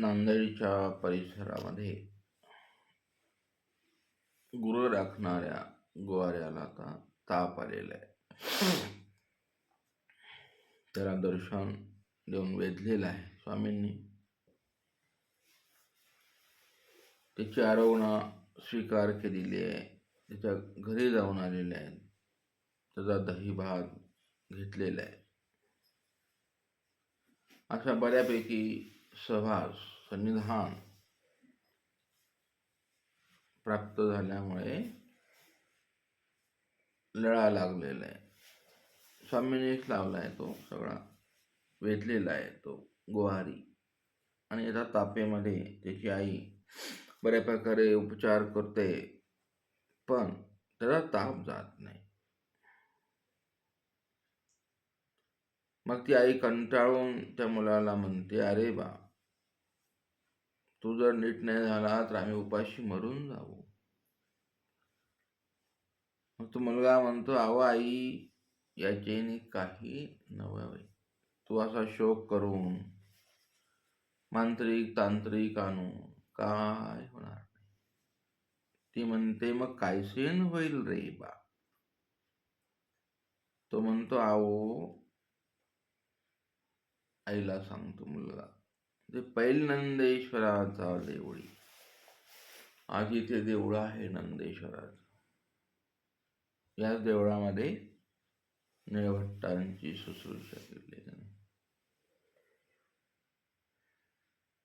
नांदेडच्या परिसरामध्ये गुरु राखणाऱ्या गोवाऱ्याला आता ताप आलेला आहे. त्याला दर्शन देऊन वेधलेलं आहे स्वामींनी. त्याची आरोग्य स्वीकार केलेली आहे. त्याच्या घरी जाऊन आलेले आहेत. त्याचा दही भात घेतलेला आहे. अशा बऱ्यापैकी सहवास सन्निधान प्राप्त झाल्यामुळे लळा लागलेला आहे. स्वामींनीच लावला आहे तो सगळा, वेधलेला आहे तो गोवारी. आणि याच्या तापेमध्ये त्याची आई बऱ्या प्रकारे उपचार करते, पण त्याला ताप जात नाही. मग ती आई कंटाळून त्या मुलाला म्हणते, अरे बा, तू जर नीट नाही झाला तर आम्ही उपाशी मरून जाऊ. मग तो मुलगा म्हणतो, अहो आई, याचेने काही नव्हे. तू असा शोक करून मांत्रिक तांत्रिक आणून काय होणार नाही. ती म्हणते, मग कायसेन होईल रे बा. तो म्हणतो, आओ, आईला सांगतो मुलगा, ते पैल नंदेश्वराचा देवळी. आज इथे देऊळ आहे नंदेश्वराचं. या देवळामध्ये निळभट्टांची शुश्रूषा केली.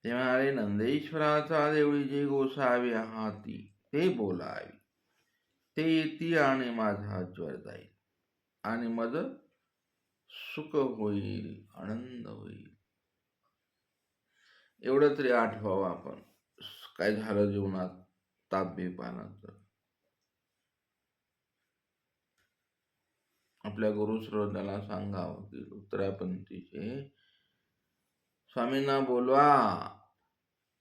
ते म्हणाले, नंदेश्वराचा देवळी जे गोसावी हाती ते बोलावी, ते येती आणि माझा ज्वर जाईल, आणि मज सुख होईल, आनंद होईल. एवढं तरी आठवावं आपण. काय झालं जीवनात ताप बेपानाचं, आपल्या गुरुश्रोत्याला सांगावं की उत्तरापंथीचे स्वामींना बोलवा,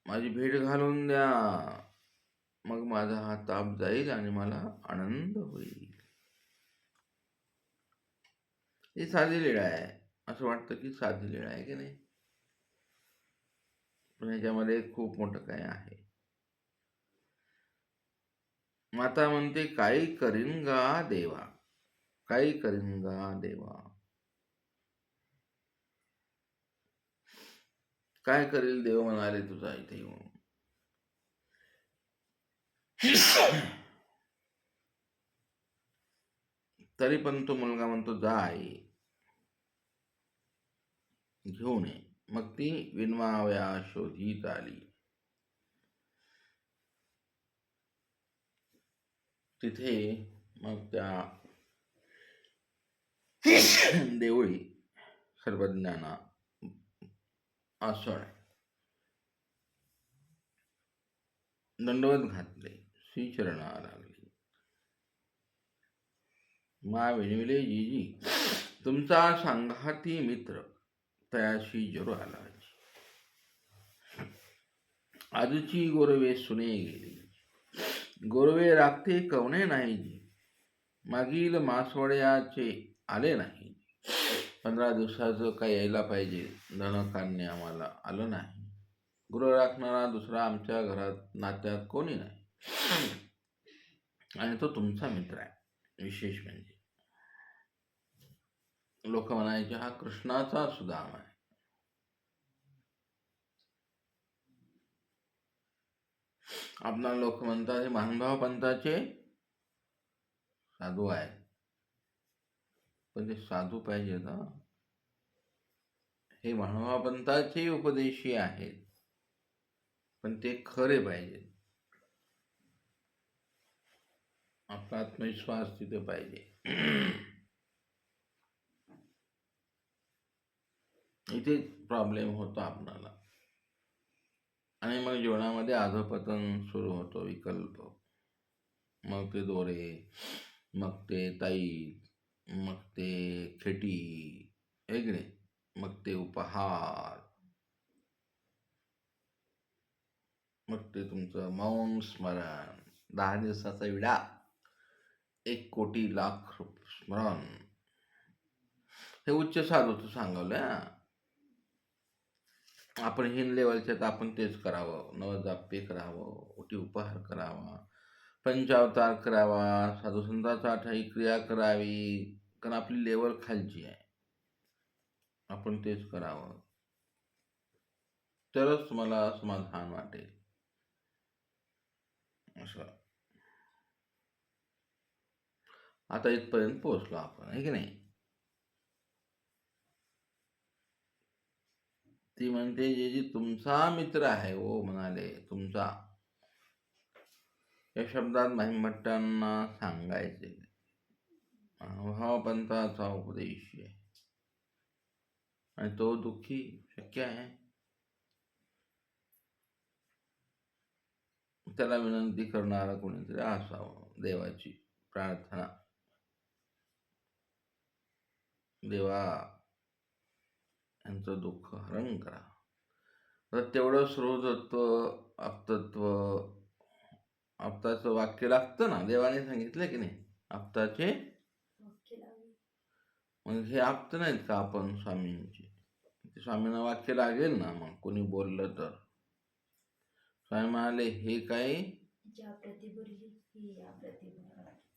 माझी भेट घालून द्या, मग माझा हा ताप जाईल आणि मला आनंद होईल. ही साधी लीळा आहे. असं वाटतं की साधी लीळा आहे की नाही, पण ह्याच्यामध्ये खूप मोठं काय आहे. माता म्हणते, काही करीन गा देवा, काही करीन गा देवा. काय करील देव म्हणाले तुझा इथे येऊन. तरी पण तो मुलगा म्हणतो, जा आई, घेऊन ये. मग ती विनवाव्या शोधित आली. तिथे मग त्या देवळी सर्वज्ञाना आसन दंडवत घातले, श्रीचरणा लागली. मा विनविले, जीजी, तुमचा सांघाती मित्र तयाशी जरूर आला. आजची गोरवे सुने गेली, गोरवे राखते कवणे नाही जी. मागील मासवड्याचे आले नाही. 15 दिवसाचं काही यायला पाहिजे, धनकान्य आम्हाला आलं नाही. गुरु राखणारा दुसरा आमच्या घरात नात्यात कोणी नाही, आणि तो तुमचा मित्र आहे. विशेष म्हणजे लोक म्हणायचे, हा कृष्णाचा सुदाम आहे. आपला लोक म्हणतात हे महानुभाव पंथाचे साधू आहेत, पण ते साधू पाहिजे ना. हे महानुभाव पंथाचे उपदेशी आहेत, पण ते खरे पाहिजे. आपला आत्मविश्वास तिथे पाहिजे. इथे प्रॉब्लेम होतो आपणाला, आणि मग जीवनामध्ये अधपतन सुरू होतो. विकल्प, मग ते दोरे, मग ते ताई, मग ते खेटी वेगळे, मग ते उपहार, मग ते तुमचं मौन स्मरण, 10 दिवसाचा विडा, 1 कोटी लाख स्मरण. हे उच्च साधूचं सांगवलं. आपण हीन लेवलचे तर आपण तेच करावं, नवजाप्य करावं, ओटी उपहार करावा, पंचावतार करावा, साधू संतांचा ठाई क्रिया करावी, कारण आपली लेवल खालची आहे, आपण तेच करावं, तरच तुम्हाला समाधान वाटेल. असं आता इथपर्यंत पोहोचलो आपण, आहे की नाही. ती म्हणते जे जी तुमचा मित्र आहे, ओ म्हणाले तुमचा, या शब्दात महिमट्टांना सांगायचे भावपंथाचा उपदेश आहे, आणि तो दुःखी शक्य आहे. त्याला विनंती करणारा कोणीतरी असावं, देवाची प्रार्थना, देवा यांचं दुःख हरण करा. तर तेवढं श्रोतत्व, आप्तत्व, आप्ताचं वाक्य लागतं ना, देवाने सांगितलं की नाही, आप्ताचे. मग हे आप्त नाहीत का आपण स्वामींचे, स्वामींना वाक्य लागेल ना. मग कोणी बोललं तर स्वामी म्हणाले हे काय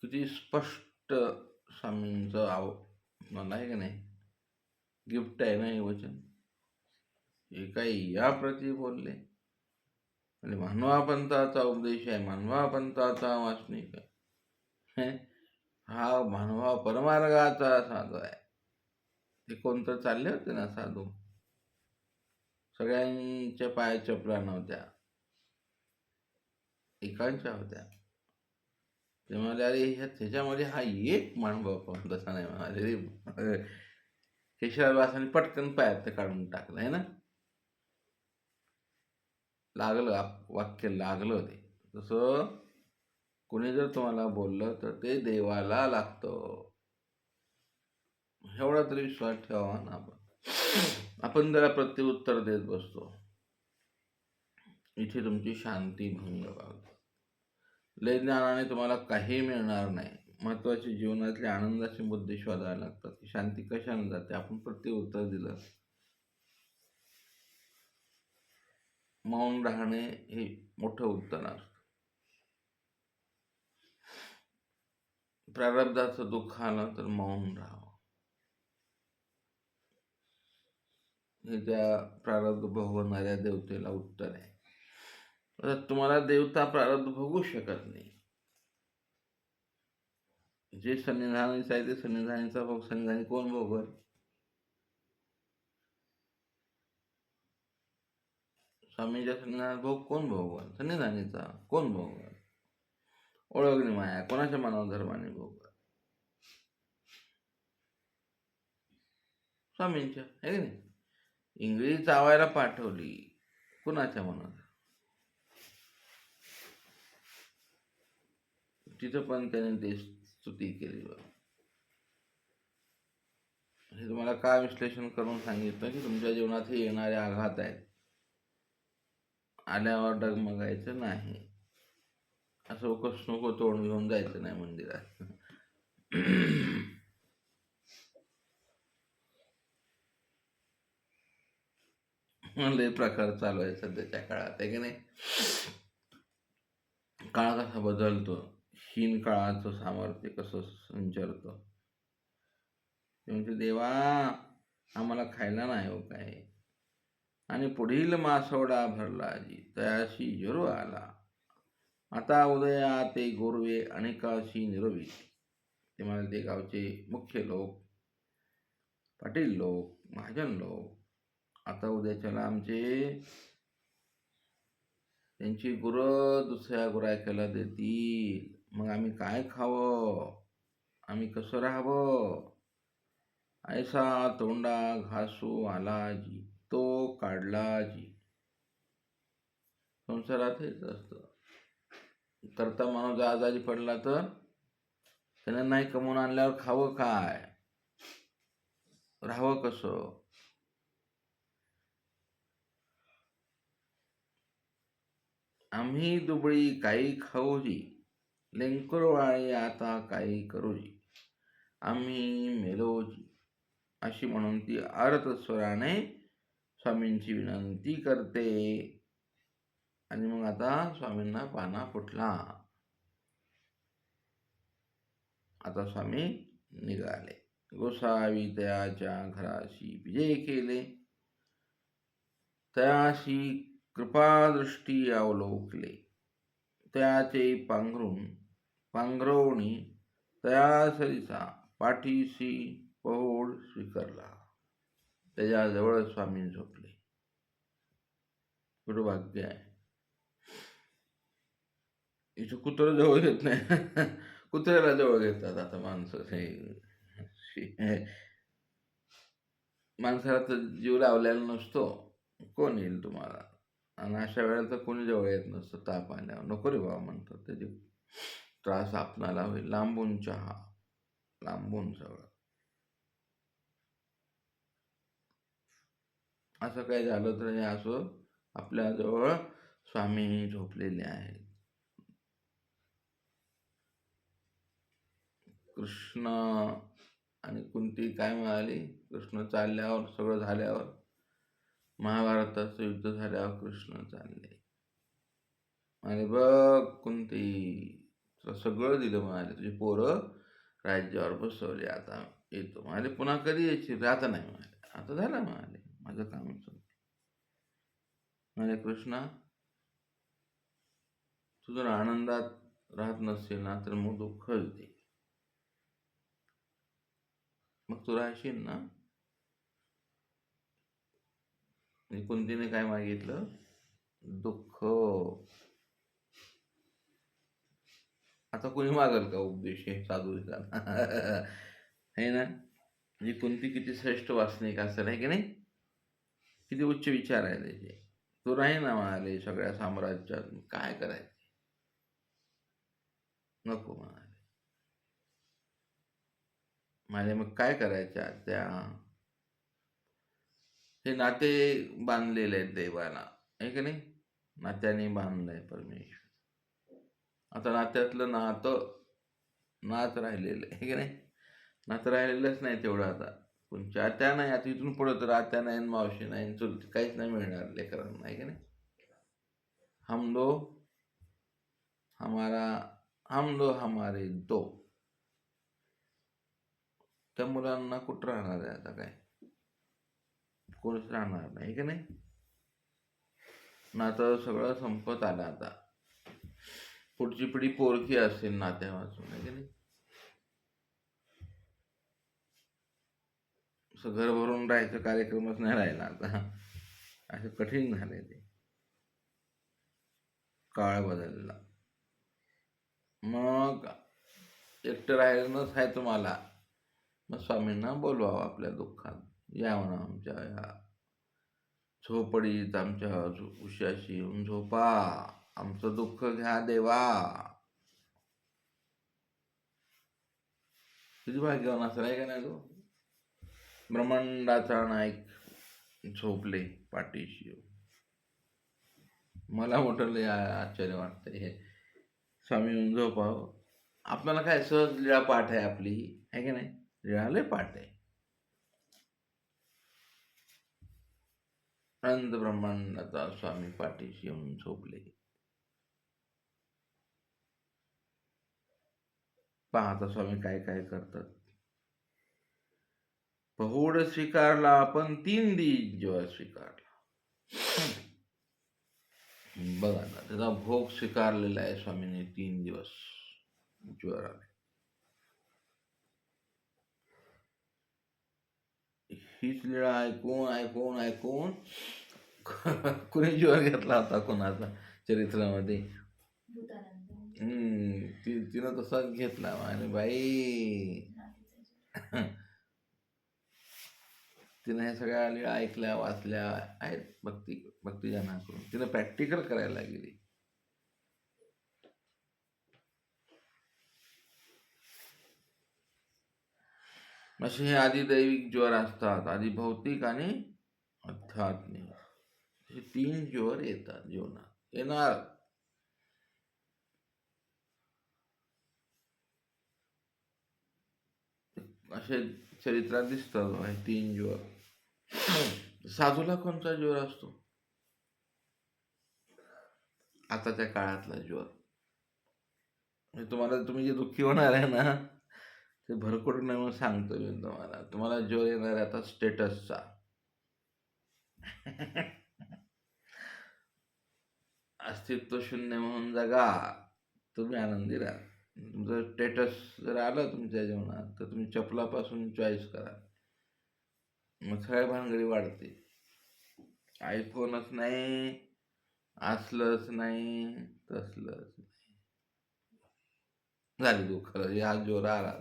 किती स्पष्ट स्वामींचं मला आहे की नाही, गिफ्ट आहे ना हे वचन. हे काही या प्रती बोलले म्हणजे मानवा पंथाचा उपदेश आहे, मानवा पंथाचा वाचनिक आहे. हा मानवा परमार्गाचा साधू आहे. ते कोणतं चालले होते ना साधू, सगळ्यांच्या पाया चपला नव्हत्या, एकांच्या होत्या. ते म्हणाले अरे त्याच्यामध्ये हा एक मानवा पंथ तसा नाही म्हणाले. केशवदासांनी पटकन पायात काढून टाकलं आहे ना, लागलं वाक्य, लागलं ते. तसं कोणी जर तुम्हाला बोललं तर ते देवाला लागतं, एवढा तरी विश्वास ठेवा ना. आपण जरा प्रत्युत्तर देत बसतो, इथे तुमची शांती भंग पावते. लय ज्ञानाने तुम्हाला काही मिळणार नाही. महत्वाचे जीवनातले आनंदाचे मुद्दे शोधायला लागतात. शांती कशाने जाते, आपण प्रत्युत्तर दिलं. मौन राहणे हे मोठं उत्तर असतं. प्रारब्धाचं दुःख आलं तर मौन राहावं, हे त्या प्रारब्ध भोगवणाऱ्या देवतेला उत्तर आहे. तुम्हाला देवता प्रारब्ध भोगू शकत नाही. जे सन्निधानीचं आहे ते सन्निधानीचा भोग सन्निधानी कोण भोगल? स्वामीच्या सन्निधानात भोग कोण भोगल? सन्निधानीचा. कोण भोगल? ओळखणी माया कोणाच्या मनोधर्माने भोगल? स्वामींच्या, आहे की नाही. इंगळी चावायला पाठवली, कुणाच्या मनात? तिथं पण त्याने ते स्तुती केली. हे तुम्हाला का विश्लेषण करून सांगितलं की तुमच्या जीवनात हे येणारे आघात आहेत, आल्यावर डगमगायचं नाही. असं नको तोंड घेऊन जायचं नाही मंदिरात. लय प्रकार चालू आहे सध्याच्या काळात, आहे की नाही. काळ कसा बदलतो, हीन काळाचं सामर्थ्य कसं संचरतं. म्हणजे देवा आम्हाला खायला नाही हो काय, आणि पुढील मासवडा भरला जी तयाशी जरू आला. आता उदया ते गोरवे अनेकाशी निरोवी. ते मला ते गावचे मुख्य लोक, पाटील लोक, महाजन लोक आता उद्याच्याला आमचे त्यांची गुरं दुसऱ्या गुरायकाला देतील. मग आम्ही काय खावं, आम्ही कसं राहावं. ऐसा तोंडा घासू आला जी तो काढला जी. संसारात हेच असतं. करता माणूस आजारी पडला तर त्याने नाही कमवून आणल्यावर खावं काय, राहावं कसं. आम्ही दुबळी काही खाऊजी, लेंकुरवाळी आता काही करूजी, आम्ही मेलोजी, अशी म्हणून ती स्वराने स्वामींची विनंती करते. आणि मग आता स्वामींना पाना फुटला. आता स्वामी निघाले. गोसावी तयाच्या घराशी विजय केले. तयाशी कृपादृष्टी अवलोकले. तयाचे पांघरवणी तयासरीचा पाठीशी पहोड स्वीकारला. त्याच्याजवळ स्वामी झोपले. कुठं भाग्य आहे. इथं कुत्रं जवळ घेत नाही. कुत्र्याला जवळ घेतात आता माणसं. माणसाला तर जीव लावलेला नसतो. कोण येईल तुम्हाला. आणि अशा वेळेला तर कोणी जवळ येत नसतं. ताप आल्यावर नको रे बाबा म्हणतात. त्याचे त्रास आपणाला होईल. लांबून चहा, लांबून सगळं. असं काही झालं तर हे असं आपल्याजवळ स्वामी झोपलेले आहेत. कृष्ण आणि कुंती काय म्हणाली. कृष्ण चालल्यावर, सगळं झाल्यावर, महाभारताचं युद्ध झाल्यावर कृष्ण चालले. आणि बघ कुंती, तुला सगळं दिलं म्हणाले. तुझी पोरं राज्यावर बसवले. आता येतो म्हणाले. पुन्हा कधी यायची. आता नाही म्हणाले. आता झालं म्हणाले. माझं काम म्हणाले. कृष्णा, तू जर आनंदात राहत नसेल ना तर मग दुःखच दे. मग तू राहशील ना. कुंतीने काय मागितलं. दुःख. आता कोणी मागल का उपदेश हे साधूचा. है ना. म्हणजे कुंती किती श्रेष्ठ वासनिक असेल, आहे की नाही. किती उच्च विचार आहे त्याचे. तो राही ना म्हणाले सगळ्या साम्राज्यात. काय करायचे. नको म्हणाले. म्हणाले मग काय करायच्या त्या. हे नाते बांधलेले आहेत देवाला, आहे की नाही. नात्याने बांधलंय परमेश्वर. आता नात्यातलं नाच राहिलेलं आहे की नाही. नातं राहिलेलंच नाही तेवढं आता. कोणच्या आत्या नाही. आता इथून पुढं तर आत्या नाही, मावशी नाही, चुलती काहीच नाही मिळणार लेकरांना, आहे की नाही. हम दो हमारे दो. त्या मुलांना कुठं राहणार आहे आता. काय कोणीच राहणार नाही, की नाही. नातं सगळं संपत आलं आता. पुढची पिढी पोरकी असेल नात्या वाचून, आहे की नाही. असं घर भरून राहायचं कार्यक्रमच नाही राहिला आता. असं कठीण झालंय ते. काळ बदलला. मग एकटं राहिलंच आहे तुम्हाला. मग स्वामींना बोलवावं आपल्या दुःखात. या म्हणा आमच्या या झोपडीत, आमच्या उशाशी येऊन झोपा. आमचं दुःख घ्या देवा. किती भाग्यवान असेल, आहे का नाही तो. ब्रह्मांडाचा नायक झोपले पाठीशी येऊन. मला मोठं लय आश्चर्य वाटतंय हे. स्वामी येऊन झोपावं. आपल्याला काय सहज लीळा पाठ आहे आपली, आहे की नाही. लीळा लय पाठ आहे. अनंत ब्रह्मांडाचा स्वामी पाठीशी येऊन झोपले. पाहता स्वामी काय काय करतात. पहोड स्वीकारला पण 3 दिवस जेव्हा स्वीकारला. बघा ना, त्याचा भोग स्वीकारलेला आहे स्वामीने 3 दिवस ज्वराने. हीच लीळा ऐकून ऐकून कुणी ज्वर घेतला होता कोणाचा चरित्रामध्ये. तिनं तसाच घेतला. आणि बाई तिनं ह्या सगळ्या लीळा ऐकल्या, वाचल्या आहेत भक्तिजनाकडून. तिनं प्रॅक्टिकल करायला गेली. असे हे आदिदैविक ज्वर असतात. आधी भौतिक आणि आध्यात्मिक, हे 3 ज्वर येतात जीवनात. येणार. असे चरित्रात दिसतात हे 3 ज्वर. साधूला कोणता ज्वर असतो? आताच्या काळातला ज्वर. म्हणजे तुम्ही जे दुःखी होणार आहे ना, ते भरकटून नाही म्हणून सांगतो मी तुम्हाला. तुम्हाला ज्वर येणार आहे आता स्टेटसचा. अस्तित्व शून्य म्हणून जगा, तुम्ही आनंदी राहा. तुमचं स्टेटस जर आलं तुमच्या जीवनात तर तुम्ही चपलापासून चॉईस करा, मग सगळ्या भानगडी वाढते. आयफोनच नाही, असलंच नाही, तसलंच नाही. झाली दुःख, हा ज्वर आला.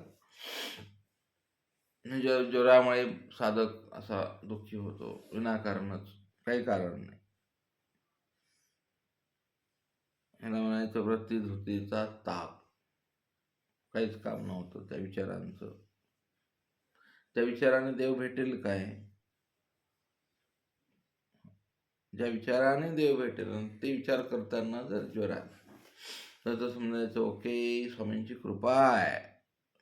ज्वरामुळे साधक असा दुःखी होतो विनाकारणच, काही कारण नाही. ह्याला म्हणायचं वृत्तीधुतीचा ताप. काहीच काम नव्हतं त्या विचारांचं. त्या विचाराने देव भेटेल काय? ज्या विचाराने देव भेटेल ते विचार करताना जर ज्वर आला तर समजायचं ओके, स्वामींची कृपा आहे,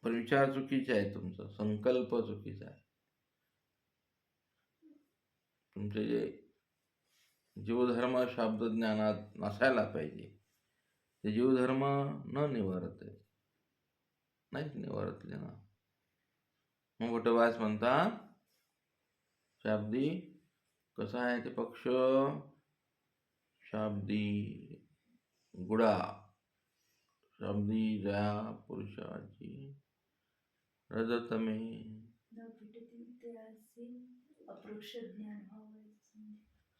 पण विचार चुकीचे आहे, तुमचा संकल्प चुकीचा आहे. तुमचे जे जीवधर्म शब्द ज्ञानात नसायला पाहिजे ते जीवधर्म न निवारत आहे, नाहीच निवारतले ना. मग गोटबास म्हणतात शाब्दी कसा आहे ते पक्ष, शाब्दी गुडा, शाब्दी जया पुरुषाची रजतमे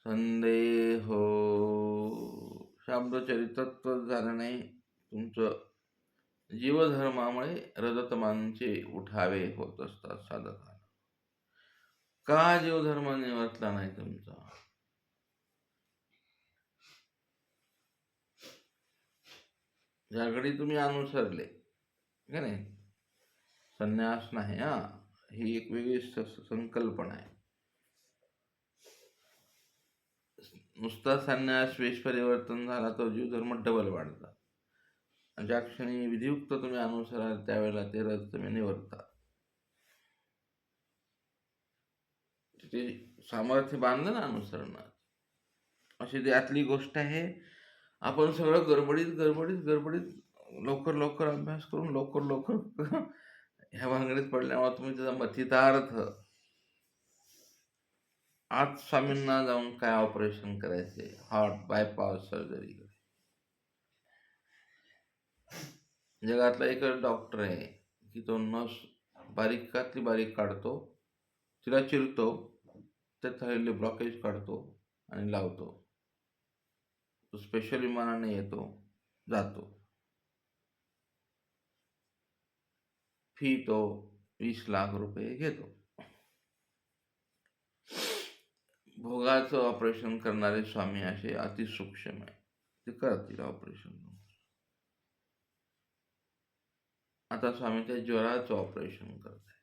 संदेहो. शाब्द चरितत्व झालं नाही तुमचं, जीवधर्मामुळे रजतमांचे उठावे होत असतात साधकांना. का जीवधर्म निवर्तला नाही तुमचा? ज्याकडे तुम्ही अनुसरले का नाही, संन्यास नाही हा, ही एक वेगळी संकल्पना आहे. नुसता संन्यास वेश परिवर्तन झाला तर जीवधर्म डबल वाढतात. ज्या क्षणी विधियुक्त तुम्ही अनुसराल त्यावेळेला ते रज तुम्ही निवर्तात. ते सामर्थ्य बांधलं ना अनुसरणात. अशी त्यातली गोष्ट आहे. आपण सगळं गडबडीत लवकर अभ्यास करून लवकर ह्या भानगडीत पडल्यामुळे तुम्ही त्याचा मथितार्थ आज स्वामींना जाऊन काय ऑपरेशन करायचे, हार्ट बायपास सर्जरी. जगातला एकच डॉक्टर आहे की तो नस बारीकातली बारीक काढतो, तिला चिरतो, त्यात राहिलेले ब्लॉकेज काढतो आणि लावतो. तो स्पेशल विमानाने येतो, जातो. फी तो 20 लाख रुपये घेतो. भोगाचं ऑपरेशन करणारे स्वामी असे अतिसूक्ष्म आहे, ते करतील ऑपरेशन. आता स्वामीच्या ज्वराचं ऑपरेशन करत आहे.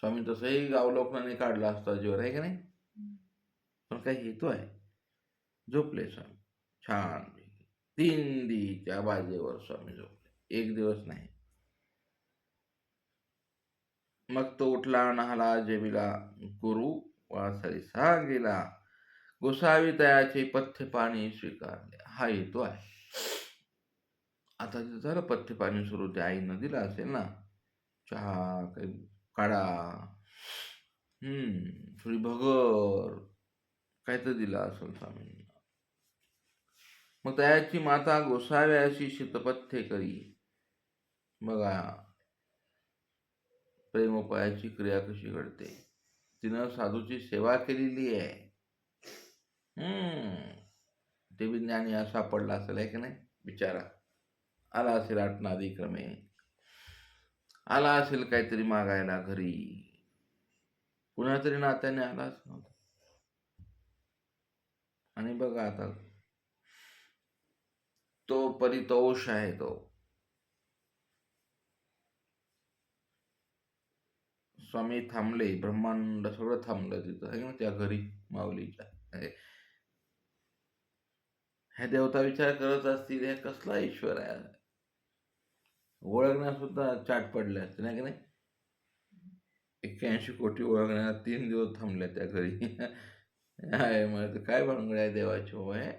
स्वामी तसंही गावलोकनाने काढला असता ज्वर, आहे की नाही, पण काही हेतू आहे. झोपले स्वामी छान 3 दिच्या बाजेवर स्वामी झोपले, 1 दिवस नाही. मग तो उठला, नहाला, जेविला, गुरु वासरीसा गेला, गोसावी तयाचे पथ्य पाणी स्वीकारले. हा हेतू आहे. आता झालं पथ्य पाणी सुरू, त्या आईनं दिला असेल ना चहा, काही काढा, थोडी भगर, काय तर दिला असेल स्वामींना. मग त्याची माता गोसाव्याशी शीतपथ्य करी. बघा प्रेमोपायाची क्रिया कशी घडते. तिनं साधूची सेवा केलेली आहे. ते बी ज्ञानी असा पडला असेल, आहे की नाही, बिचारा. आला असेल आटनादिक्रमे, आला असेल काहीतरी मागायला घरी, कुणा तरी नात्याने आलाच नव्हता. आणि बघा आता तो परितोष आहे. तो स्वामी थांबले, ब्रह्मांड सगळं थांबलं तिथं, आहे ना, त्या घरी माऊलीच्या. ह्या देवता विचार करत असतील हे कसला ईश्वर आहे, ओळखण्यास सुद्धा चाट पडले असते, नाही की नाही. एक 81 कोटी ओळखण्यात 3 दिवस थांबले त्या घरी. आहे मग काय भानगड आहे देवाची होय.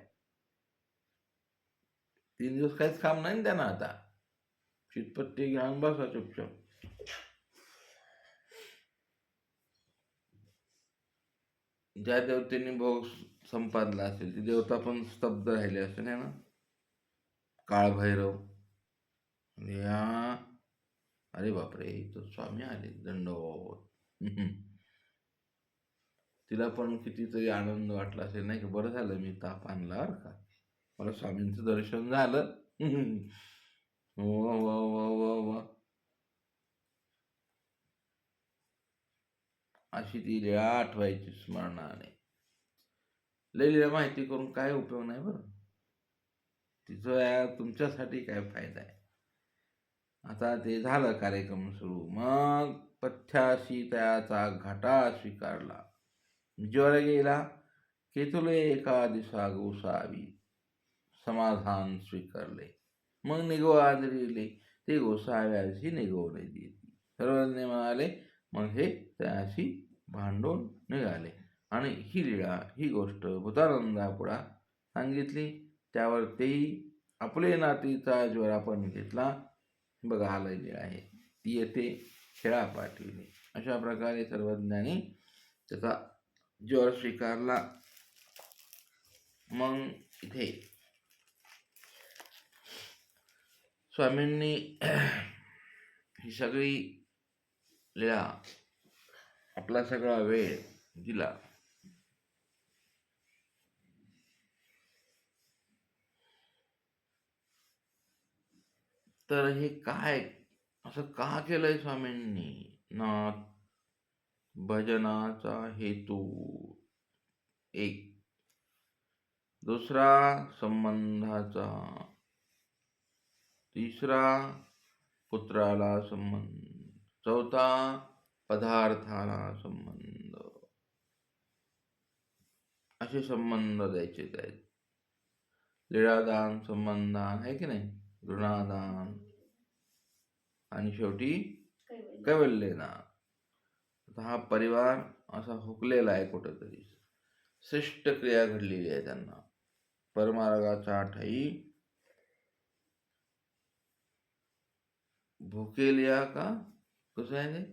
3 दिवस काहीच काम नाही ना त्यांना आता. शीतपट्टी घ्यान बसा चुपचाप. ज्या देवतेने भोग संपादला असेल ती देवता पण स्तब्ध राहिली असेल है ना. काळभैरव या, अरे बापरे तो स्वामी आले दंडवत. तिला पण कितीतरी आनंद वाटला असेल नाही का. बरं झालं मी ताप आणला बरं का, मला स्वामींचं दर्शन झालं. वा वा वा वा वा. अशी ती लीळा आठवायची स्मरणाने. लय लीळा माहिती करून काय उपयोग नाही बरं. तिचं तुमच्यासाठी काय फायदा आहे. आता ते झालं कार्यक्रम सुरू. मग पथ्याशी त्याचा घाटा स्वीकारला. ज्वर गेला की तुले एका दिवसा गोसावी समाधान स्वीकारले. मग निघवा दिले ते गोसाव्याची निघवले दिली. सर्वजण म्हणाले. मग हे त्याशी भांडून निघाले आणि ही लीळा ही गोष्ट भूतानंदापुढा सांगितली. त्यावर तेही आपले नातीचा ज्वर आपण घेतला. बघा हा लीळा आहे ती येथे खेळा पाठविली. अशा प्रकारे सर्वज्ञानी त्याचा ज्वर स्वीकारला. मग इथे स्वामींनी ही सगळी लीळा आपला सगळा वेळ दिला. तर हे काय असं का केलंय स्वामींनी ना. भजनाचा हेतू एक, दुसरा संबंधाचा, तिसरा पुत्राला संबंध, चौथा पदार्थाला संबंध. असे संबंध द्यायचे आहेत. लीळादान, संबंधदान आहे की नाही, ऋणादान आणि शेवटी कैवल्यदान. हा परिवार असा हुकलेला आहे कुठंतरी. श्रेष्ठ क्रिया घडलेली आहे त्यांना. परमार्गाचा ठाई भुकेलिया का, कसं आहे ते.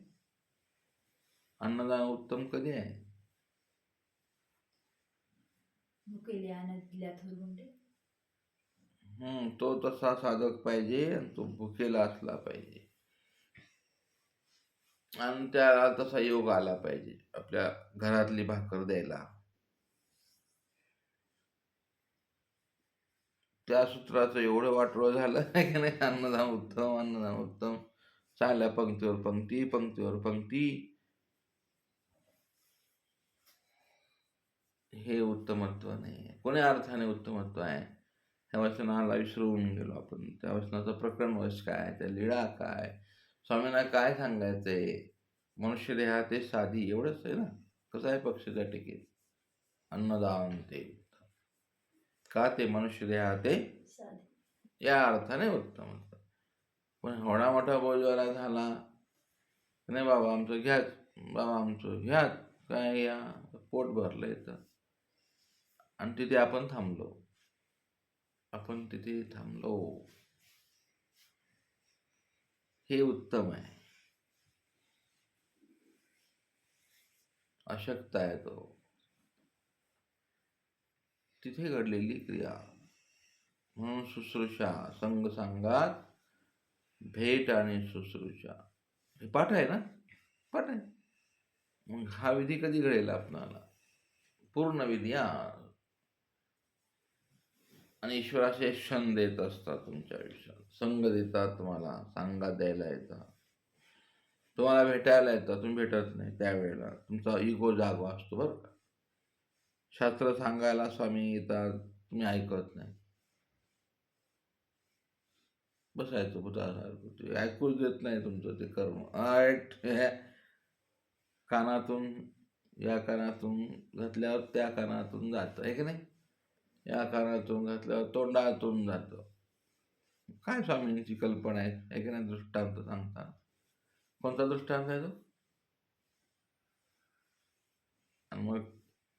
अन्नदान उत्तम कधी आहे. तो तसा साधक पाहिजे आणि तो भुकेला असला पाहिजे आणि त्याला तसा योग आला पाहिजे आपल्या घरातली भाकर द्यायला. त्या सूत्राचं एवढं वाटोळं झालं की नाही. अन्नदान उत्तम, अन्नदान उत्तम, चांगल्या पंक्तीवर पंक्ती, पंक्तीवर पंक्ती, हे उत्तमत्व नाही. कोण्या अर्थाने उत्तमत्व आहे. त्या वचनाला विसरून गेलो आपण. त्या वचनाचं प्रकरण वश काय, त्या लीळा काय, स्वामींना काय सांगायचंय. मनुष्य देहा ते साधी एवढंच आहे ना. कसं आहे पक्षाच्या टिकेत अन्नदान ते का, ते मनुष्य देहा ते या अर्थाने उत्तम. पण होणा मोठा बोलवाला झाला नाही. बाबा आमचं घ्याच, बाबा आमचं घ्याच, काय या पोट भरलंय तर. आणि तिथे आपण थांबलो. हे उत्तम आहे. अशक्त आहे तो. तिथे घडलेली क्रिया म्हणून शुश्रूषा, संग सांगात भेट आणि शुश्रूषा. हे पाठ आहे ना, पाठ आहे. मग हा विधी कधी घडेल आपणाला, पूर्ण विधी. आणि ईश्वराचे क्षण देत असतात तुमच्या आयुष्यात. संग देतात तुम्हाला, सांगात द्यायला येतात, तुम्हाला भेटायला येतात, तुम्ही भेटत नाही त्यावेळेला. तुमचा इगो जागा असतो बरं का. शास्त्र सांगायला स्वामी येतात, तुम्ही ऐकत नाही, बसायचं भूतासारखं. ते ऐकूच देत नाही तुमचं ते कर्म. कानातून या कानातून घातल्यावर त्या कानातून जातं आहे की नाही. या कानातून घातल्यावर तोंडातून जातं. काय स्वामींची कल्पना आहे की नाही. दृष्टांत सांगता. कोणता दृष्टांत आहे तो. मग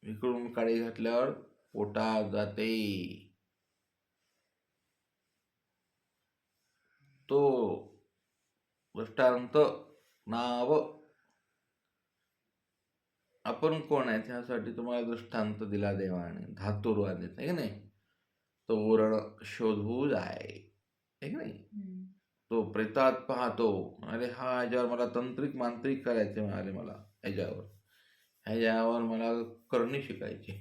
इकडून काडी घातल्यावर पोटात जाते. तो दृष्टांत नाव. आपण कोण आहे त्यासाठी तुम्हाला दृष्टांत दिला देवाने, धातुर्वादित आहे की नाही. तो उरण शोधू आहे की नाही. तो प्रेतात पाहतो, अरे हा ह्याच्यावर मला तंत्रिक मांत्रिक करायचे म्हणाले, मला ह्याच्यावर मला करणी शिकायची.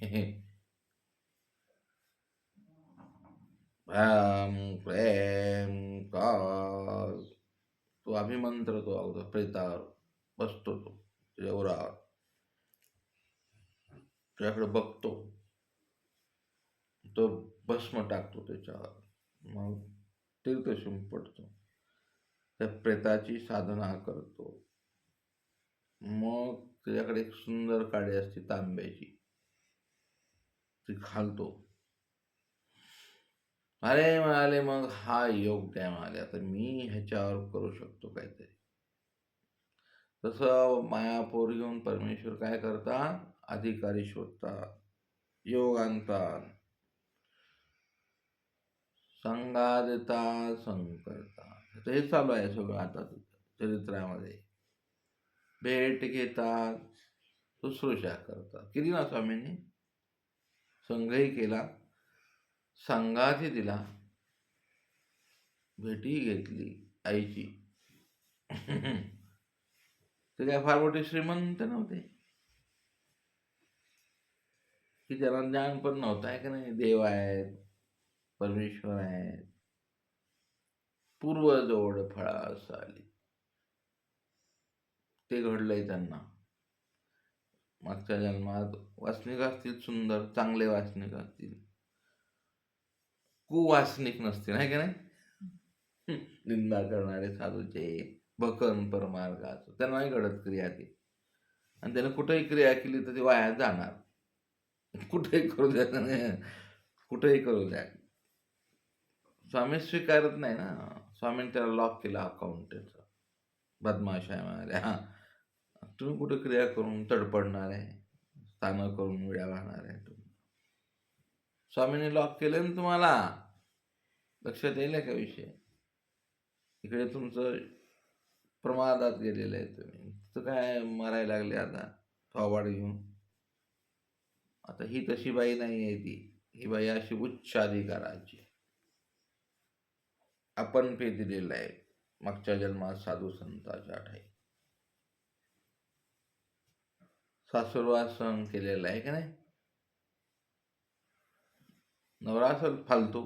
प्रेम काल तो अभिमंत्रतो अगोदर प्रेतावर बसतो, तो त्याच्यावर त्याकडे बघतो, तो भस्म टाकतो त्याच्यावर, मग तीर्थ शिंपडतो, त्या प्रेताची साधना करतो. मग त्याच्याकडे एक सुंदर काडी असते तांब्याची, ती घालतो. अरे म्हणाले, मग हा योग द्या म्हणाले, आता मी ह्याच्यावर करू शकतो काहीतरी. तसं मायापूर घेऊन परमेश्वर काय करतात, अधिकारी शोधतात, योग आणतात, संगा देतात, संग करतात. हे चालू आहे सगळं आता चरित्रामध्ये. भेट घेतात, शुश्रूषा करतात. केली ना स्वामींनी, संघही केला, संघाही दिला, भेटी घेतली आईची. ते काय फार मोठे श्रीमंत नव्हते, की ज्याला ज्ञान पण नव्हतं आहे की नाही. देव आहेत, परमेश्वर आहेत, पूर्वजोड फळास आली, ते घडलंय त्यांना. मागच्या जन्मात वासनिक असतील, सुंदर चांगले वासनिक असतील, कुवासनिक नसतील आहे की नाही. निंदा करणारे साधूचे, भकन परमार्गाचं, त्यांना नाही घडत क्रिया ती. आणि त्याने कुठेही क्रिया केली तर ती वाया जाणार. कुठेही करू द्या, कुठेही करू द्या, स्वामी स्वीकारत नाही ना. स्वामीने त्याला लॉक केला अकाउंट त्याचं. बदमाश आहे म्हणाले, हा तुम्ही कुठे क्रिया करून तडपडणार आहे, स्थानं करून विड्या वाहणार आहे तुम्ही. स्वामीने लॉक केलं ना तुम्हाला. लक्षात येईल का विषय. इकडे तुमचं प्रमादात गेलेलं आहे तुम्ही. तर काय मरायला लागले आता थोबाड घेऊन. आता ही तशी बाई नाही आहे ती, ही बाई अशी उच्च अधिकाराची. आपण पे दिलेलं आहे मागच्या जन्मात साधू संताच्या ठाई. सासुरवास सहन केलेला आहे की नाही. नवरा असेल फालतू,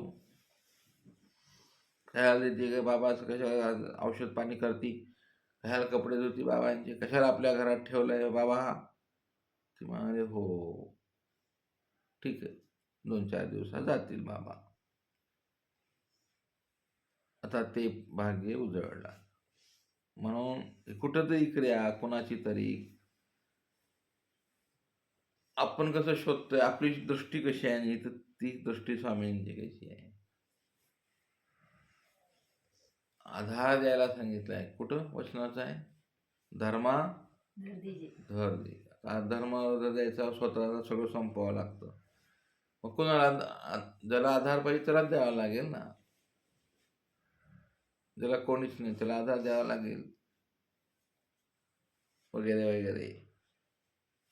ख्याल देते का बाबाचं, कशाला औषध पाणी करती, कशाला कपडे धुती बाबांचे, कशाला आपल्या घरात ठेवलंय बाबा. ती म्हणाले हो ठीक आहे, 2-4 दिवसात जातील बाबा. आता ते भाग्य उजळला. म्हणून कुठंतरी क्रिया कोणाची तरी, आपण कसं शोधतोय, आपली दृष्टी कशी आहे, आणि तर ती दृष्टी स्वामींची कशी आहे. आधार द्यायला सांगितलंय. कुठं वचनाचं आहे, धर्मा धर दे. धर्म द्यायचा, स्वतःला सगळं संपवावं लागतं. मग कोणाला, ज्याला आधार पाहिजे त्यालाच द्यावा लागेल ना. ज्याला कोणीच नाही त्याला आधार द्यावा लागेल, वगैरे वगैरे.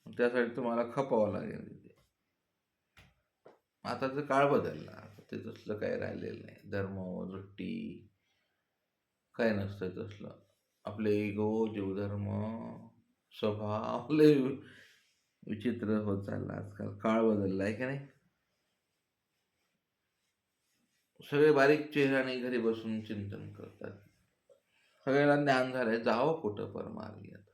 त्यासाठी तुम्हाला खपावं लागेल तिथे. आता तर काळ बदलला, ते तसलं काही राहिलेलं नाही. धर्म दृष्टी काय नसतं तसलं. आपले इगो, जीवधर्म, स्वभाव लय विचित्र होत चालला आजकाल. काळ बदलला आहे की नाही. सगळे बारीक चेहऱ्याने घरी बसून चिंतन करतात. सगळ्याला ज्ञान झालंय, जावं कुठं परमार्गी. आता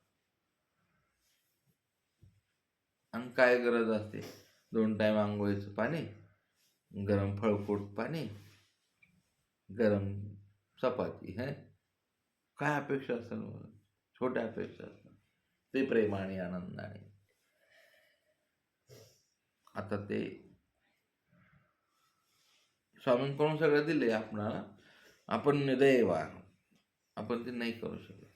आणि काय गरज असते, 2 टाइम आंघोळीचं पाणी, गरम फळकूट पाणी, गरम चपाती. हे काय अपेक्षा असेल, छोट्या अपेक्षा असतात, ते प्रेमाने आनंदाने. आता ते स्वामींकडून सगळं दिले आपणाला, आपण निदैवान, आपण ते नाही करू शकत.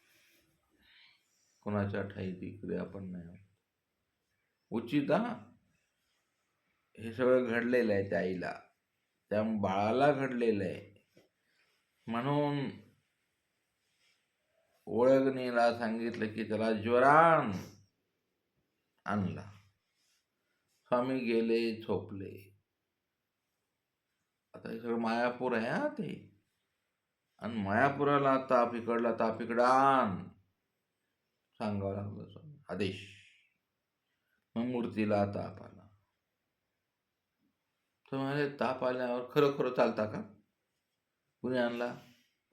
कोणाच्या ठाई ती क्रिया आपण नाही. उचित हा. हे सगळं घडलेलं आहे त्या आईला, त्या बाळाला घडलेलं आहे. म्हणून ओळगणीला सांगितलं की त्याला ज्वरान आणला. स्वामी गेले, झोपले. आता हे सगळं मायापूर आहे हा ते. आणि मायापुराला ताप इकडला, ताप इकडं आण सांगावं लागलं स्वामी, आदेश. मग मूर्तीला ताप आला. तर म्हणाले ताप आल्यावर खरं खरं चालता का? कुणी आणला?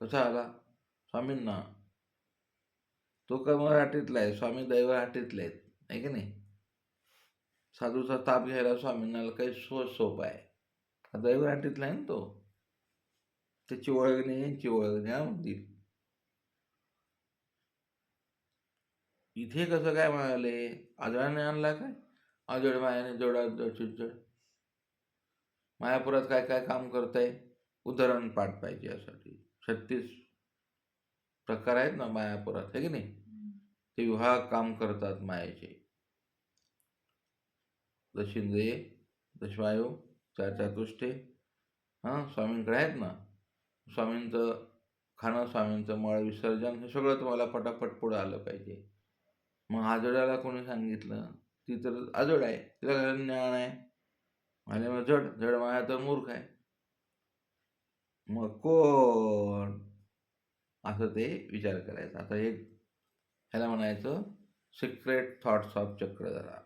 कसा आला? स्वामींना. तो का मराठीतला आहे, स्वामी दैवहाटीतले आहेत, आहे की नाही? साधूचा ताप घ्यायला स्वामींना काही सोपं आहे. दैवहाटीतला आहे ना तो. त्याची ओळखणी यांची ओळखणी हा मंदिर. इथे कसं काय म्हणाले? आजळाने आणला काय? आजळ मायाने जोडा चिडचड. मायापुरात काय काय काम करताय? उदाहरण पाठ पाहिजे यासाठी. 36 प्रकार आहेत ना मायापुरात, है की नाही? ते विभाग काम करतात मायाचे. दशिंद्रिये, दशवायू, 4 चतुष्टे स्वामींकडे आहेत ना. स्वामींचं खाणं, स्वामींचं मळ विसर्जन, हे सगळं तुम्हाला पटापट पुढं आलं पाहिजे. मग आजोळ्याला कोणी सांगितलं? ती तर आजोळ आहे, तिला काय ज्ञान आहे? आणि मग जड माया तर मूर्ख आहे. मग कोण? असं ते विचार करायचा. आता एक ह्याला म्हणायचं सिक्रेट थॉट्स ऑफ चक्रधरा,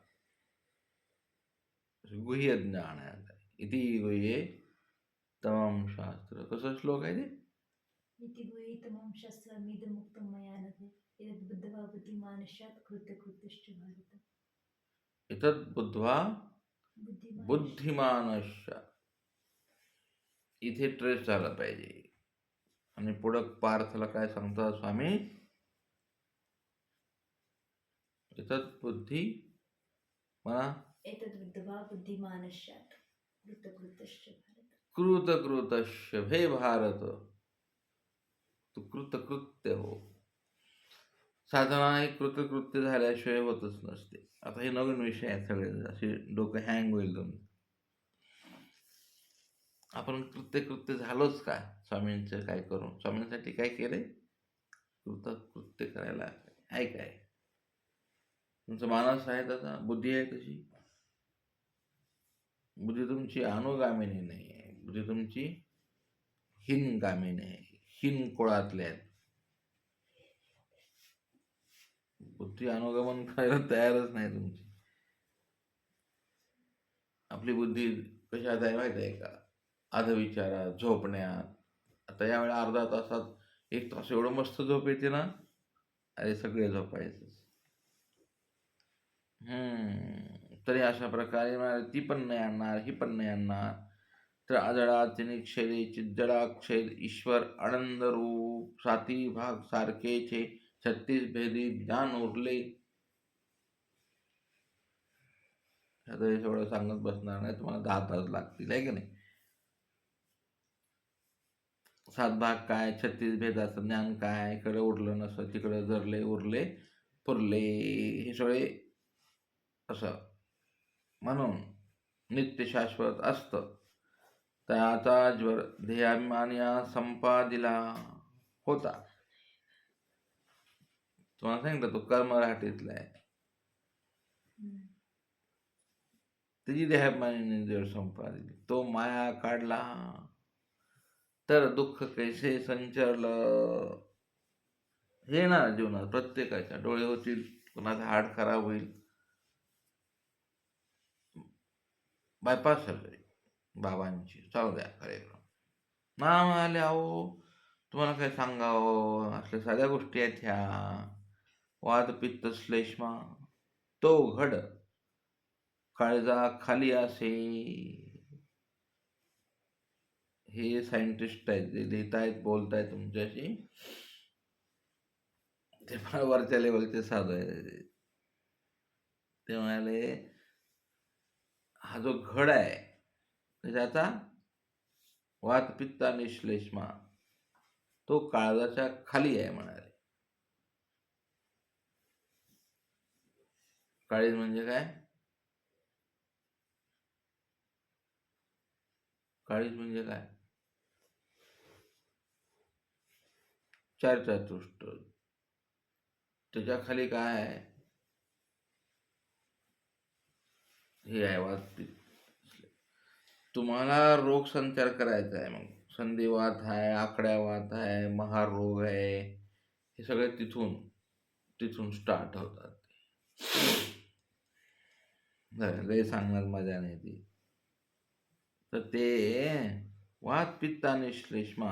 गुह्य ज्ञान आहे. इति गुह्ये तमम शास्त्र. कसं श्लोक आहे ते? इति गुह्ये तमम शास्त्रमिदं मुक्तं मया नघ एतद् बुद्ध्वा बुद्धिमानश्चात् कृत्यकृत्यश्च भारत. एतद् बुद्ध्वा बुद्धिमानश्च. इथे ट्रेस झाला पाहिजे. आणि पुढं पार्थला काय सांगतात स्वामी? एतद् बुद्धी म्हणा, एतद् बुद्ध्वा बुद्धिमानश्चात् कृत्यकृत्यश्च भारत. कृतकृतश्य हे भारत, तू कृतकृत्य हो. साधना हे कृतकृत्य झाल्याशिवाय होतच नसते. आता हे नवीन विषय आहेत सगळे, असे डोकं हँग होईल तुम्ही. आपण कृत्य झालोच का? स्वामींचं काय करून, स्वामींसाठी काय केलंय? कृतकृत्य करायला आहे काय? तुमचं मानस आहे तसा, बुद्धी आहे तशी. बुद्धी तुमची अनुगामिनी नाही आहे, बुद्धी तुमची हिनगामिनी आहे, हिन कुळातल्या आहेत. बुद्धी अनुगमन करायला तयारच नाही तुमची. आपली बुद्धी कशात आहे माहिती आहे का? अधविचारात, झोपण्यात. आता यावेळेला अर्धा तासात 1 तास एवढं मस्त झोप येते ना, अरे सगळे झोपायचं. तरी अशा प्रकारे ती पण नाही आणणार, ही पण नाही आणणार. तर आजळा निक्षेले चिज्जडाक्षेल ईश्वर आनंद रूप 7 भाग सारखेचे 36 भेदी ज्ञान उरले. आता हे सगळं सांगत बसणार नाही, तुम्हाला 10 तास लागतील, आहे की नाही? 7 भाग काय, 36 भेदाचं ज्ञान काय, इकडे उरलं नसं, तिकडे जरले उरले पुरले, हे सगळे असं. म्हणून नित्य शाश्वत असतं. त्याचा ज्वर ध्येयाभिमान या संपादिला होता. तुम्हाला सांगितलं तो कर्म राहटीतला आहे. त्याची देहाभिमानीने जर संपादिली, तो माया काढला तर दुःख कैसे संचरलं. हे ना जीवनात प्रत्येकाच्या डोळे होतील, कोणाचा हाड खराब होईल, बायपास सर्जरी बाबांची, चालू द्या कार्यक्रम. ना म्हणाले अहो तुम्हाला काय सांगावं, असल्या साध्या गोष्टी आहेत ह्या. वात पित्त श्लेष्मा तो घड काळजा खाली असे. हे सायंटिस्ट आहेत, जे लिहित आहेत, बोलत आहेत तुमच्याशी, ते मला वरच्या लेवलचे साधू आहे. ते म्हणाले हा जो घड आहे त्याचा वात पित्त आणि श्लेष्मा तो काळजाच्या खाली आहे म्हणाले. काळीज म्हणजे काय? काळीज म्हणजे काय? चार चातुष्ट. त्याच्या खाली काय आहे? हे आहे वातपित्त. तुम्हाला रोग संचार करायचा आहे, मग संधिवात आहे, आकड्यावात आहे, महारोग आहे, हे सगळे तिथून तिथून स्टार्ट होतात. लय सांगण्यात मजा नाही ती. तर ते वात पित्त आणि श्लेष्मा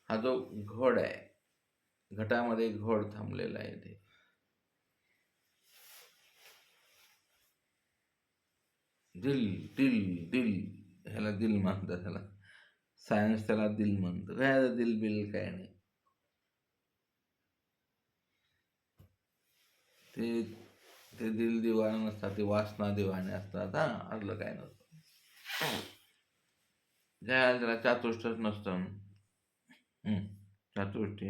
हा जो घड आहे, घटामध्ये घड थांबलेला आहे, ते दिल दिल दिल ह्याला दिल म्हणतात. ह्याला सायन्स त्याला दिल म्हणतं. काय दिल बिल काय नाही. ते ते दिल दिवाणे नसतात, ते वासना दिवाणे असतात. हा, असलं काय नसतं. ज्या त्याला चातुष्टच नसतं. चातुष्टी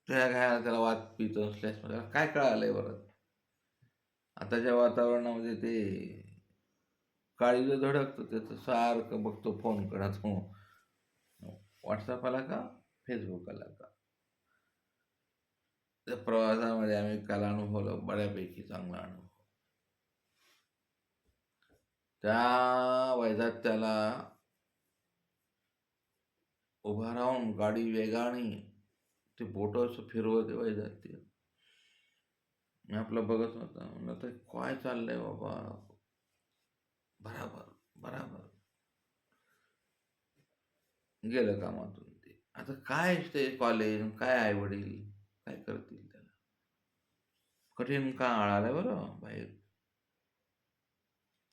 त्या घ्यायला त्याला वात पित असल्यास मला काय कळालंय बरं. आताच्या वातावरणामध्ये ते काळीज धडकतं, त्याचं सारखं बघतो फोन करतो. व्हॉट्सअप आला का, फेसबुक आला का. त्या प्रवासामध्ये आम्ही काल अनुभवलं, बऱ्यापैकी चांगला अनुभव. त्या वैजात त्याला उभा राहून गाडी वेगाने ते बोट असं फिरवत वैजात ते. मी आपलं बघत होता, म्हणलं तर काय चाललंय बाबा. बराबर बराबर गेलं कामातून ते. आता काय ते कॉलेज, काय आई वडील काय करतील त्याला. कठीण काळ आलाय बरं बाहेर.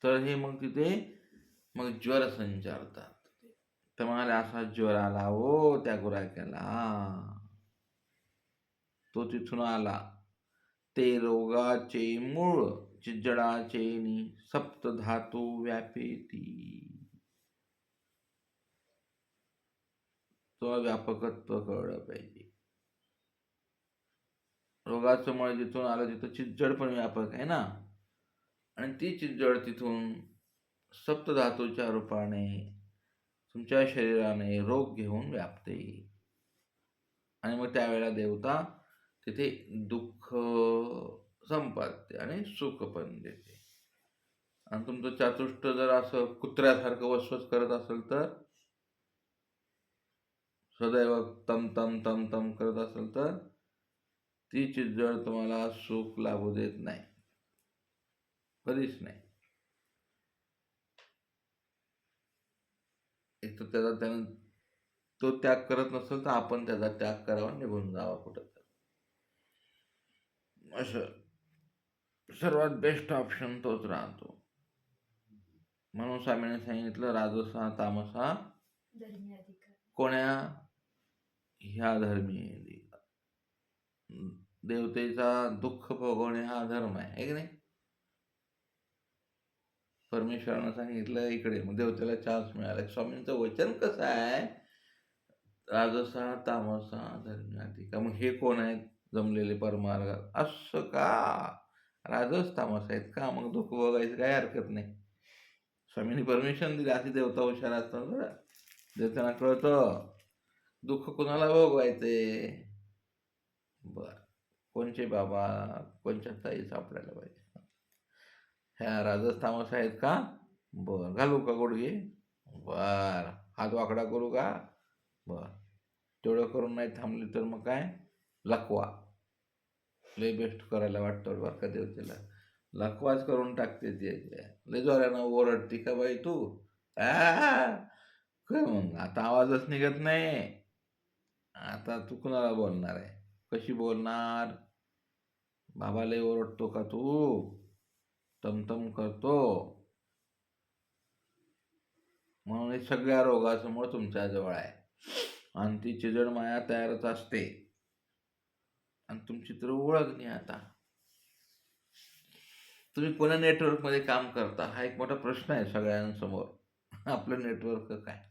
तर हे मग तिथे मग ज्वर संचारतात. तर म्हणाले असा ज्वर आला हो त्या गुराख्याला. तो तिथून आला. ते रोगाचे मूळ चिज्जडाचे सप्त धातू व्यापेती. तो व्यापकत्व कळलं पाहिजे. रोगाचं मुळे जिथून आलं तिथं चिज्जड पण व्यापक आहे ना. आणि ती चिज्जड तिथून सप्तधातूच्या रूपाने तुमच्या शरीराने रोग घेऊन व्यापते. आणि मग त्यावेळेला देवता तिथे दुःख संपादते आणि सुख पण देते. आणि तुमचं चातुष्ट जर असं कुत्र्यासारखं वसवस करत असेल तर, सदैव तम तम तम तम करत असेल तर, ती चिज्जड तुम्हाला सुख लाभू देत नाही, कधीच नाही. एक तर त्यानं तो त्याग करत नसेल तर आपण त्याचा त्याग करावा, निघून जावा कुठं तर. असं सर्वात बेस्ट ऑप्शन तोच राहतो. म्हणून स्वामीने सांगितलं राजसा तामसा धर्मी अधिकार. कोण्या ह्या धर्मी. देवतेचा दुःख भोगवणे हा धर्म आहे की नाही. परमेश्वरानं सांगितलं इकडे, मग देवतेला चान्स मिळाला. स्वामींचं वचन कसं आहे, राजसा तामसा धर्मी अधिकार. मग हे कोण आहेत जमलेले परमार्ग, असं का राजस तामस आहेत का, मग दुःख भोगायचं काही हरकत नाही. स्वामींनी परमिशन दिली. अशी देवता हुशार असतात बरं. देवतांना कळतं दुःख कुणाला भोगवायचे. बर, कोणचे बाबा, कोणच्या ताई सापडायला पाहिजे. ह्या राजस तामस आहेत का, बर घालू का गुडघे, बर हात वाकडा करू का, बर तेवढं करून नाही थांबली तर मग काय लकवा. लय बेस्ट करायला वाटतं बरं का देवतेला. लकवाच करून टाकते ते. लय जोरानं ओरडते का बाई तू, काय मग आता आवाजच निघत नाही. आता तू कुणाला बोलणार आहे, कशी बोलणार. बाबा लय ओरडतो का तू, तमतम करतो. म्हणून हे सगळ्या रोगाचं मूळ तुमच्याजवळ आहे. आणि ती चिजड माया तयारच असते. आणि तुमची तर ओळख नाही. आता तुम्ही कोणत्या नेटवर्कमध्ये काम करता हा एक मोठा प्रश्न आहे सगळ्यांसमोर. आपलं नेटवर्क काय.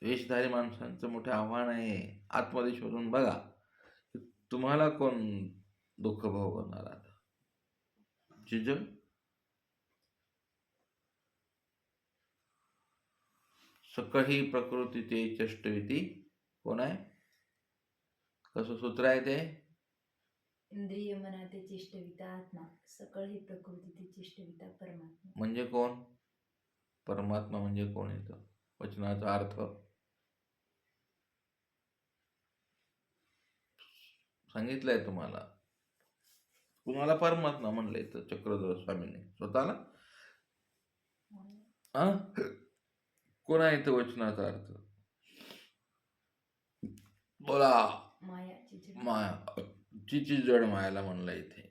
वेशधारी माणसांचं मोठं आव्हान आहे. आतमध्ये शोधून बघा तुम्हाला कोण दुःख भोगवणारा. चिज सकळी प्रकृती ते चष्टविती. कोण आहे? कसं सूत्र आहे ते? इंद्रिय मना ते चेष्टविता आत्मा, सकळ ही प्रकृती ते चेष्टविता परमात्मा. म्हणजे कोण? परमात्मा म्हणजे कोण येतं? वचनाचा अर्थ सांगितलंय तुम्हाला. कुणाला परमात्मा म्हणलंय तर चक्रधर स्वामीने स्वतःला. कोण आहे तो वचनाचा अर्थ? बोला. माया चिज माया. चिची जड मायाला म्हणलं इथे.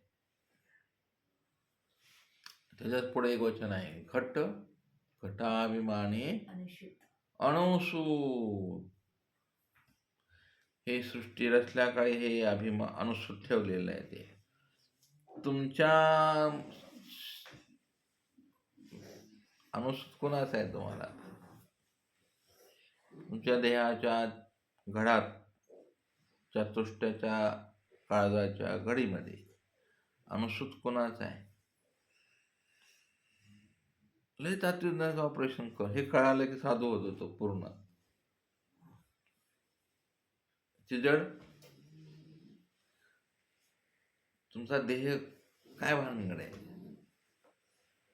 त्याच्यात पुढे एक वचन आहे, घट घटाभिमानी अनुसूत. अणुसूत. हे सृष्टी रचल्या काळी हे अनुसूत ठेवलेलं आहे. ते तुमच्या अनुसूत कोणाचं आहे? तुम्हाला तुमच्या देहाच्या घडात चतुष्ट्याच्या काळजाच्या घडीमध्ये अनुसूत कोणाचं आहे? लय तात्विक ऑपरेशन कर, हे कळालं की साधू होतो तो पूर्ण. चिजड तुमचा देह काय भानगड आहे?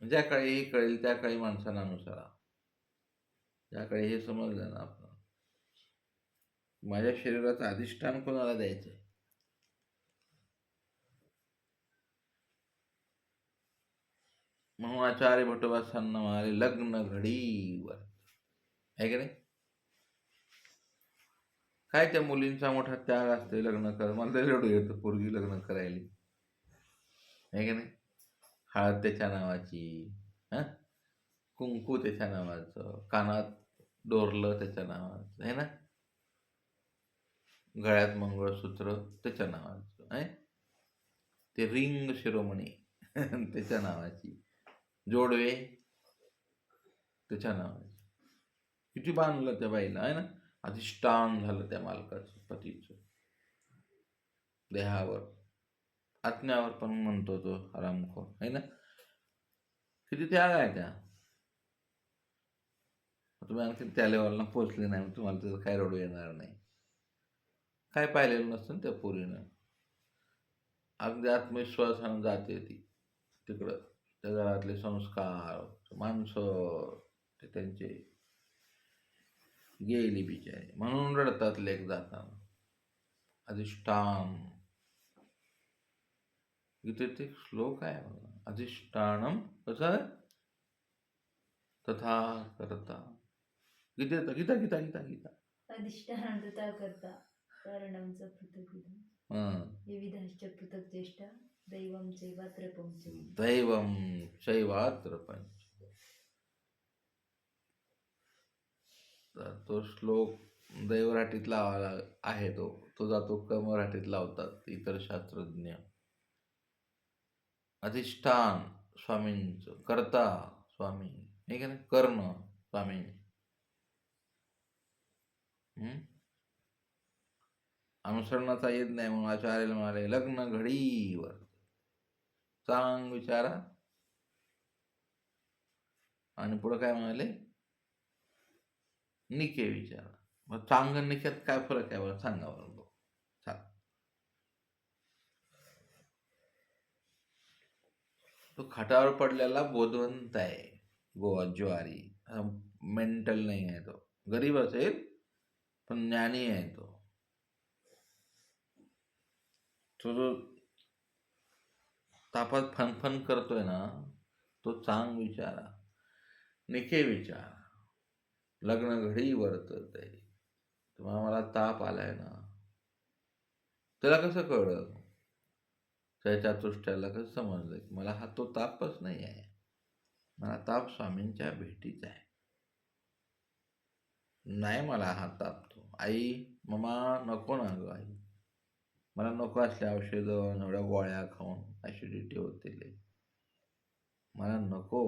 ज्या काळी हे कळेल त्या काळी माणसाला अनुसारा, ज्या काळी हे समजलं ना आपण, माझ्या शरीराचं अधिष्ठान कोणाला द्यायचंय? म्हणून आचार्य भटोबासांना म्हणाले लग्न घडीवर. आहे की नाही? काय त्या मुलींचा मोठा त्याग असते लग्न कर. मला तर रडू येतं पोरगी लग्न करायला. आहे की नाही? हळद त्याच्या नावाची, कुंकू त्याच्या नावाचं, कानात डोरलं त्याच्या नावाचं, आहे ना, गळ्यात मंगळसूत्र त्याच्या नावाचं आहे, ते रिंग शिरोमणी त्याच्या नावाची, जोडवे त्याच्या नावाची. किती बांधलं त्या बाईला, आहे ना. अधिष्ठान झालं त्या मालकाचं, पतीचं, देहावर, आत्म्यावर पण म्हणतो तो हरामखोर, आहे ना. किती त्याग आहे त्या. तुम्ही आणखी त्या लेवलला पोचले नाही, तुम्हाला त्याचं काय रडू येणार नाही. काय पाहिलेलं नसतं त्या पोरीनं. अगदी आत्मविश्वासानं जाते ती तिकडं. त्या घरातले संस्कार, माणसं ते त्यांचे गेली बिचारे, म्हणून रडतात लेक जाताना. अधिष्ठान, इथे ते श्लोक आहे बघा, अधिष्ठानम कसं तथा करता. गीता गीता गीता गीता गीता अधिष्ठान तथा करता कारणंच पृथक विविधाश्च पृथक चेष्टा दैवम चैवात्र पंच. दैवम चैवात्र पंच. तो श्लोक दैवराटीत लावायला आहे, तो जातो कमराटीत लावतात इतर शास्त्रज्ञ. अधिष्ठान स्वामींचं, कर्ता स्वामी, हे का नाही, कर्ण स्वामी. अनुसरणाचा येत नाही म्हणून आचार्याला म्हणाले लग्न घडीवर चांग विचारा. आणि पुढे काय म्हणाले? निके विचारा. मग चांग निक्यात काय फरक आहे बरं, सांगा बरं. तो खाटावर पडलेला बोधवंत आहे, गोवा ज्वारी, मेंटल नाही आहे. तो गरीब असेल पण ज्ञानी आहे. तो जो तापात फनफन करतोय ना, तो चांग विचारा, निके विचारा. लग्न घडी वर्तत आहे. तुम्हाला मला ताप आलाय ना, त्याला कसं कळलं? त्याच्या तुष्ट्याला कसं समजलं की मला हा तो तापच नाही आहे, मला ताप स्वामींच्या भेटीचा आहे. नाही मला हा ताप तो. आई ममा नको ना ग आई, मला नको असल्या औषधं एवढ्या गोळ्या खाऊन ॲसिडिटी होते, मला नको,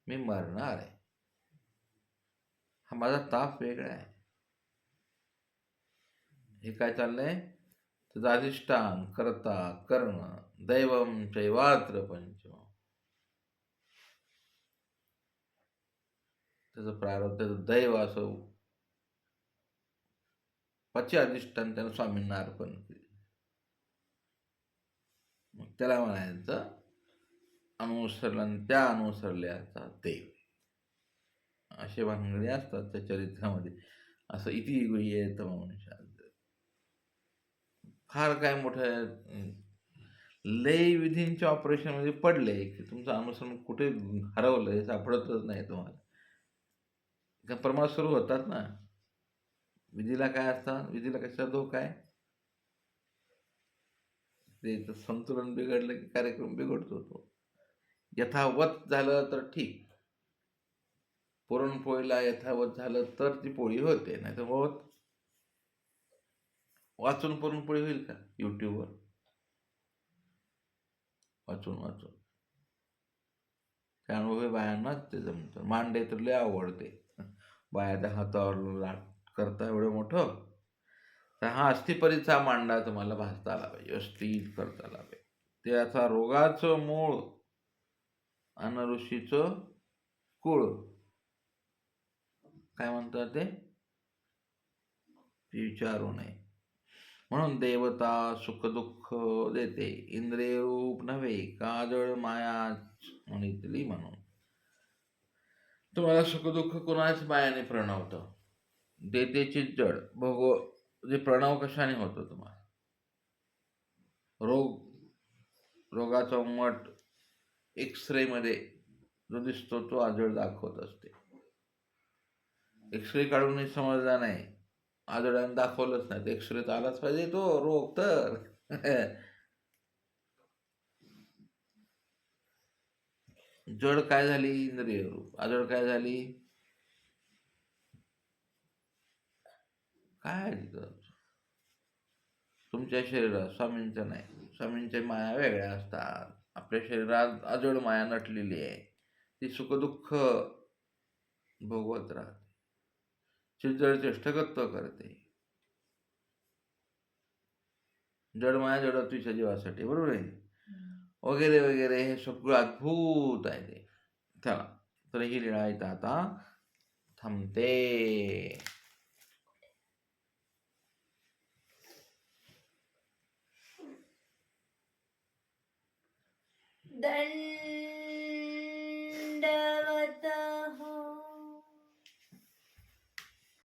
मी मरणार आहे, हा माझा ताप वेगळा आहे. हे काय चाललंय? त्याचं अधिष्ठान, कर्ता, कर्ण, दैवम चैवात्र पंचम. त्याचं प्रारब्ध, त्याचं दैव असं पचे अधिष्ठान त्यानं स्वामींना अर्पण केले. मग त्याला म्हणायचं अनुसरला, त्या अनुसरल्याचा देव. असे भानगडी असतात त्या चरित्रामध्ये. असं इति गुह्येत मनुष्यात. फार काय मोठं लय विधींच्या ऑपरेशनमध्ये पडले की तुमचं अनुसरण कुठे हरवलंय सापडतच नाही तुम्हाला. प्रमाद सुरू होतात ना. विधीला काय असतं, विधीला कशा धोका आहे, ते संतुलन बिघडलं की कार्यक्रम बिघडतो. तो यथावत झालं तर ठीक, पुरणपोळीला यथावत झालं तर ती पोळी होते, नाही तर होत. वाचून पुरणपोळी होईल का युट्यूबवर? वाचून वाचून त्या अनुभवी बायांनाच ते जमतं. मांडे तर लय आवडते बाया, त्या हातावर लाट करता एवढं मोठं. तर हा अस्थिपरीचा मांडा तुम्हाला भाजता आला पाहिजे, व्यवस्थित करता आला पाहिजे. त्याचा रोगाचं मूळ आणि ऋषीचं कुळ काय म्हणतात ते विचारू नये. म्हणून देवता सुखदुःख देते, इंद्रिय रूप नव्हे, काजळ मायाच म्हणितली म्हणून. तुम्हाला सुखदुःख कोणाच मायाने प्रणवतं, देतेची जड भोग. जे प्रणव कशाने होतो तुम्हाला? रोगाचा उमट एक्सरे मध्ये जो दिसतो तो आजळ दाखवत असते. एक्सरे काढूनही समजला नाही, आजळाने दाखवलंच नाही, एक्सरे तर आलाच पाहिजे तो रोग तर. जड काय झाली? इंद्रिय रूप. आजळ काय झाली? काय तुमच्या शरीरात, स्वामींचं नाही. स्वामींच्या माया वेगळ्या असतात. आपल्या शरीरात आजळ माया नटलेली आहे, ती सुखदुःख भोगवत राहते, चिजळ चेष्टकत्व करते. जडमाया जडत्वीच्या जीवासाठी, बरोबर आहे, वगैरे वगैरे. हे सगळं अद्भुत आहे ते. चला, तर ही लीळा इथं आता थांबते. दंडवत